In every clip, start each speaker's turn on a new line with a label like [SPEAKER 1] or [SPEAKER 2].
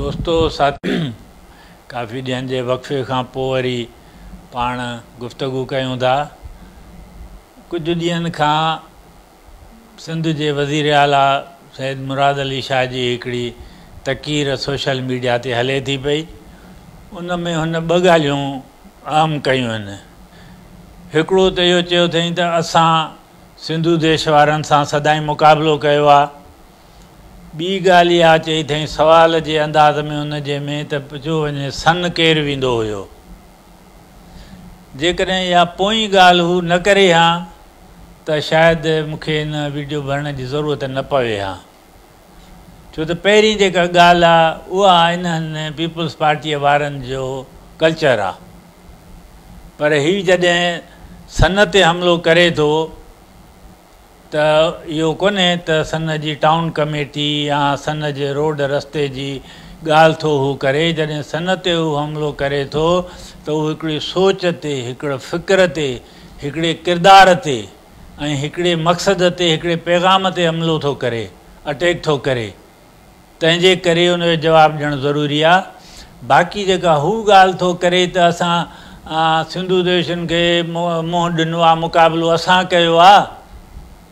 [SPEAKER 1] दोस्तों साथी काफ़ी ॾींहंनि जे वक़्फ़े खां पोइ वरी पाण गुफ़्तगू कयूं था। कुझु ॾींहंनि खां सिंध जे वज़ीर आला सैयद मुराद अली शाह जी हिकिड़ी तक़रीर सोशल मीडिया ते हले थी पई। उन में हुन ॿ ॻाल्हियूं आम कयूं आहिनि। हिकिड़ो त इहो चयो अथई त असां सिंधु देश वारनि सां सदाईं मुक़ाबिलो कयो आहे। ॿी ॻाल्हि इहा चई अथई सवाल जे अंदाज़ में उनजे में त पुछियो वञे सन केरु वेंदो हुयो। जेकॾहिं इहा पोईं ॻाल्हि हू न करे हा त शायदि मूंखे इन वीडियो भरण जी ज़रूरत न पवे हा, छो त पहिरीं जेका ॻाल्हि आहे उहा इन्हनि पीपल्स पार्टीअ वारनि जो कल्चर आहे। पर हीउ जॾहिं सन ते हमिलो करे थो त इहो कोन्हे त सन जी टाउन कमेटी या सन जे रोड रस्ते जी ॻाल्हि थो हू करे। जॾहिं सन ते हू हमिलो करे थो त हू हिकिड़ी सोच ते, हिकिड़े फ़िक्र ते, हिकिड़े किरदार ते ऐं हिकिड़े मक़सद ते, हिकिड़े पैगाम ते हमिलो थो करे, अटैक थो करे। तंहिंजे करे उनजो जवाबु ॾियणु ज़रूरी आहे। बाक़ी जेका हू ॻाल्हि थो करे त असां सिंधु देशनि खे मुंहुं ॾिनो आहे, मुक़ाबिलो असां कयो आहे,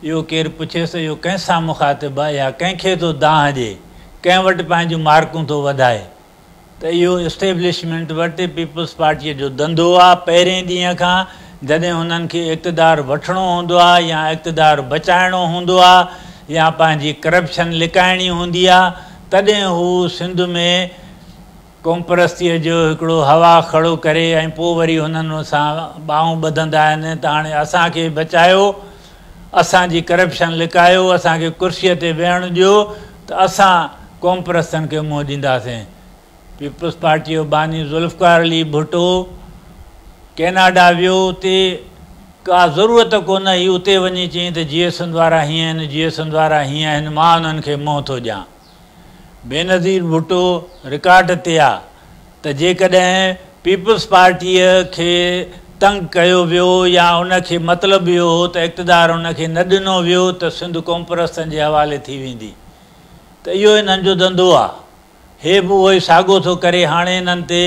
[SPEAKER 1] इहो केरु पुछेसि इहो कंहिंसां मुखातिबु आहे या कंहिंखे थो दांह ॾिए, कंहिं वटि पंहिंजूं मार्कूं थो वधाए। त इहो इस्टेब्लिशमेंट वटि पीपल्स पार्टीअ जो धंधो आहे। पहिरें ॾींहं खां जॾहिं हुननि खे इक़्तिदारु वठिणो हूंदो आहे या इक़्तिदारु बचाइणो हूंदो आहे या पंहिंजी करप्शन लिकाइणी हूंदी आहे, तॾहिं हू सिंध में क़ौमपरस्तीअ जो हिकिड़ो हवा खड़ो करे ऐं पोइ वरी हुननि सां ॿाहूं ॿधंदा आहिनि त हाणे असांखे बचायो, असांजी करप्शन लिकायो, असांखे कुर्सीअ ते वेहणु ॾियो त असां क़ौमपरस्तनि खे मुंहुं ॾींदासीं। पीपल्स पार्टी जो बानी ज़ुल्फ़िकार अली भुट्टो कैनेडा वियो, उते का ज़रूरत कोन हुई, उते वञी चई त GS वारा हीअं आहिनि, GS वारा हीअं आहिनि, मां उन्हनि खे मुंहुं थो ॾियां। बेनज़ीर भुट्टो रिकॉर्ड ते आहे त जेकॾहिं पीपल्स पार्टीअ खे तंग कयो वियो या उनखे मतिलबु इहो हो त इक़्तिदारु उनखे न ॾिनो वियो त सिंध क़ौमपरस्तनि जे हवाले थी वेंदी। त इहो इन्हनि जो धंधो आहे। हे बि उहो ई साॻियो थो करे। हाणे इन्हनि ते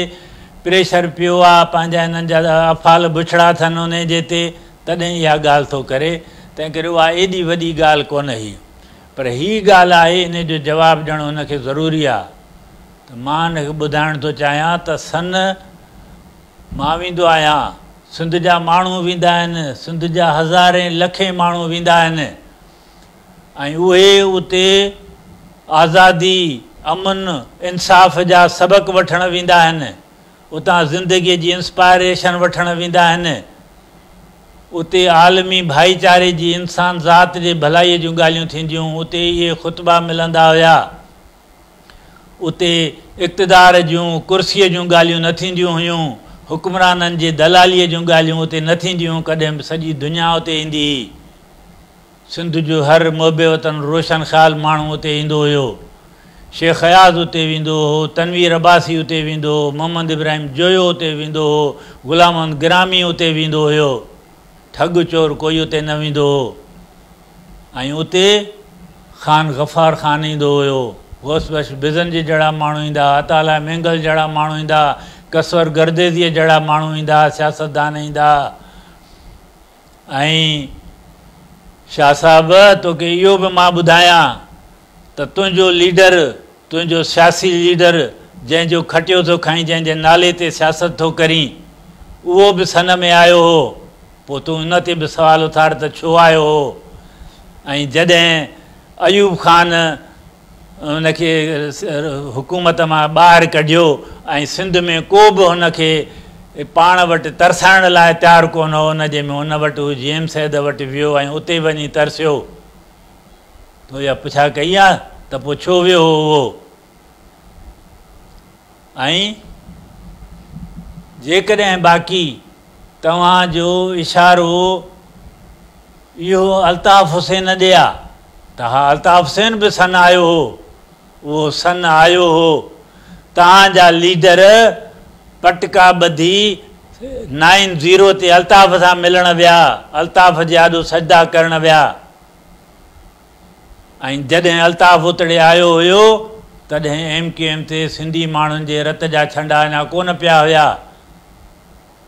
[SPEAKER 1] प्रेशर पियो आहे, पंहिंजा इन्हनि जा अफ़ाल बुछड़ा अथनि उन जे ते, तॾहिं इहा ॻाल्हि थो करे। तंहिं करे उहा एॾी वॾी ॻाल्हि कोन हुई। पर हीअ ॻाल्हि आहे, इन जो जवाबु ॾियणु हुनखे ज़रूरी आहे। त मां हिनखे ॿुधाइणु थो चाहियां त सन मां वेंदो आहियां, सिंध जा माण्हू वेंदा आहिनि, सिंध जा हज़ारे लखे माण्हू वेंदा आहिनि ऐं उहे उते आज़ादी, अमन, इंसाफ़ जा सबक़ वठणु वेंदा आहिनि। उतां ज़िंदगीअ जी इंस्पायरेशन वठणु वेंदा आहिनि। उते आलमी भाईचारे जी, इंसान ज़ात जे भलाईअ जूं ॻाल्हियूं थींदियूं, उते इहे ख़ुतबा मिलंदा हुया। उते इक़्तिदार जूं, कुर्सीअ जूं ॻाल्हियूं न थींदियूं हुयूं, हुक्मराननि जे दलालीअ जूं ॻाल्हियूं उते न थींदियूं। कॾहिं बि सॼी दुनिया उते ईंदी हुई। सिंध जो हर मोहबे वतन रोशन ख़्याल माण्हू उते ईंदो हुयो। शेख अयाज़ उते वेंदो हो, तनवीर अब्बासी उते वेंदो हो, मोहम्मद इब्राहिम जोयो उते वेंदो हो, ग़ुलाम अहमद गिरामी उते वेंदो हुयो। ठग चोर कोई उते न वेंदो हो। ऐं उते ख़ान गफ़ार ख़ान ईंदो हुयो, गौस बख्श बिज़न जे जहिड़ा माण्हू ईंदा, अताला मेंगल जहिड़ा माण्हू ईंदा, कसवर गर्देज़ीअ जहिड़ा माण्हू ईंदा, सियासतदान ईंदा। ऐं शाह साहिब तोखे इहो बि मां ॿुधायां त तुंहिंजो लीडर, तुंहिंजो सियासी लीडर जंहिंजो खटियो थो खईं, जंहिंजे नाले ते सियासत थो करीं, उहो बि सन में आयो हो। पोइ तूं उन ते बि सुवालु उथार त छो आयो हो। ऐं जॾहिं अयूब ख़ान उनखे हुकूमत मां ॿाहिरि कढियो ऐं सिंध में को बि हुनखे पाण वटि तरसाइण लाइ तयारु कोन हो, उनजे में हुन वटि हू GM सैद वटि वियो ऐं उते वञी तरसियो। तो इहा पुछा कई आहे त पोइ छो वियो हो उहो। ऐं जेकॾहिं बाक़ी तव्हांजो इशारो इहो अल्ताफ़ हुसैन ॾे आहे त हा, अल्ताफ़ हुसैन बि सन आयो हो, उहो सन आयो हो। तव्हांजा लीडर पटका ॿधी 9-0 ते अल्ताफ़ सां मिलणु विया, अल्ताफ़ जे आॾो सजदा करणु विया। ऐं जॾहिं अल्ताफ़ उतड़े आयो हुयो त तॾहिं MQM ते सिंधी माण्हुनि जे रत जा छंडा अञा कोन पिया हुया।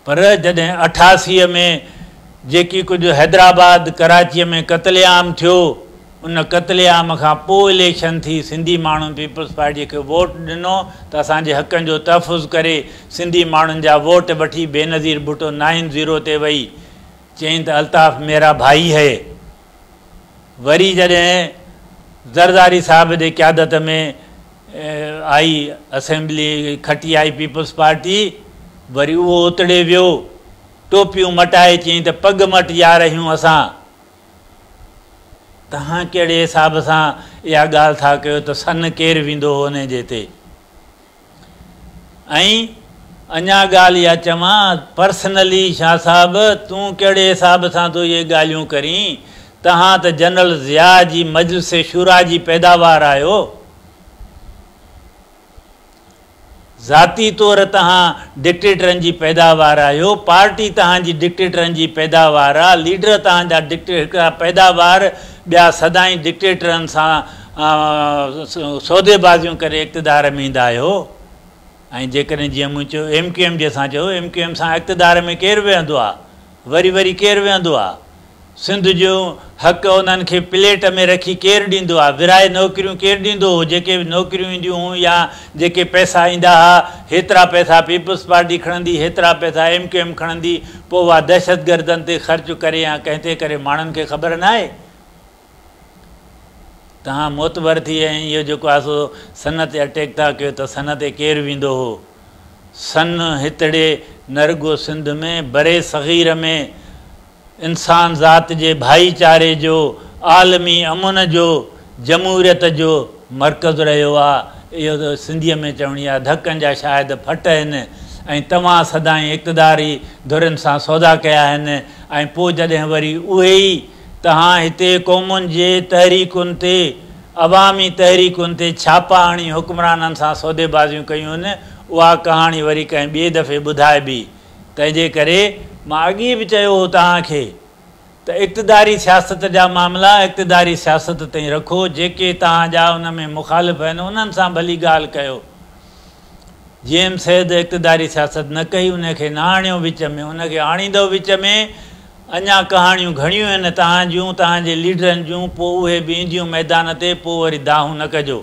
[SPEAKER 1] पर जॾहिं 88 में जेकी कुझु हैदराबाद कराचीअ में क़त्लेआम थियो, उन क़त्लेआम खां पोइ इलेक्शन थी, सिंधी माण्हू पीपल्स पार्टीअ खे वोट ॾिनो त असांजे हक़नि जो तहफ़ुज़ करे सिंधी माण्हुनि जा वोट वठी बेनज़ीर भुट्टो 9-0 ते वई, चयईं त अल्ताफ़ मेरा भाई है। वरी जॾहिं ज़रदारी साहिब जे क़यादत में आई असेंबली खटी आई पीपल्स पार्टी, वरी उहो उतड़े वियो, टोपियूं मटाए चयईं त पग मट यार आहियूं असां। तव्हां कहिड़े हिसाब सां इहा ॻाल्हि था कयो त सन केरु वेंदो हो उन जे ते। ऐं अञा ॻाल्हि इहा चवां पर्सनली, शाह साहिब तूं कहिड़े हिसाब सां तूं इहे ॻाल्हियूं करीं? तव्हां त जनरल ज़िया जी मजलिस शूरा जी पैदावार आहियो। ज़ाती तौर तव्हां डिक्टेटरनि जी पैदावार आहियो, पार्टी तव्हांजी डिक्टेटरनि जी पैदावार आहे, लीडर तव्हांजा हिकिड़ा पैदावार, ॿिया सदाईं डिक्टेटरनि सां सौदेबाज़ियूं करे इक़्तिदार में ईंदा आहियो। ऐं जेकॾहिं जीअं मूं चयो MQM जे सां चयो, MQM सां इक़्तिदार में केरु वेहंदो आहे? वरी केरु वेहंदो आहे? सिंध जो हक़ उन्हनि खे प्लेट में रखी केरु ॾींदो आहे? विराए नौकरियूं केरु ॾींदो हो? जेके नौकरियूं ईंदियूं हुयूं या जेके पैसा ईंदा हुआ, हेतिरा पैसा पीपल्स पार्टी खणंदी, हेतिरा पैसा MQM खणंदी, पोइ उहा दहशतगर्दनि ते ख़र्च करे या कंहिं ते करे माण्हुनि खे ख़बर न आहे। तव्हां मोतबर थी ऐं इहो जेको आहे सो सन ते अटैक था कयो त सन ते केरु वेंदो हो? सन हितड़े न रुॻो सिंध में, बरे सग़ीर में इंसान ज़ात जे भाईचारे जो, आलमी अमुन जो, जमहूरियत जो मर्कज़ रहियो आहे। इहो त सिंधीअ में चवणी आहे धकनि जा शायदि फट आहिनि। ऐं तव्हां सदाईं इक़्तिदारी धुरनि सां सौदा कया आहिनि। ऐं पोइ जॾहिं वरी उहे ई तव्हां हिते क़ौमुनि जे तहरीकुनि ते, अवामी तहरीकुनि ते छापा हणी हुक्मराननि सां सौदेबाज़ियूं कयूं आहिनि, उहा कहाणी वरी कंहिं ॿिए दफ़े ॿुधाइबी। तंहिंजे करे मां अॻे बि चयो हो तव्हांखे त इक़्तिदारी सियासत जा मामला इक़्तिदारी सियासत ताईं रखो। जेके तव्हांजा उन में मुखालिफ़ आहिनि उन्हनि सां भली ॻाल्हि कयो। जेम्स सैद इक़्तिदारी सियासत न कई, उनखे न आणियो विच में, उनखे आणींदो विच में। अञा कहाणियूं घणियूं आहिनि तव्हां जूं, तव्हांजे लीडरनि जूं, पोइ उहे बि ईंदियूं मैदान ते, पोइ वरी दाहूं न कजो।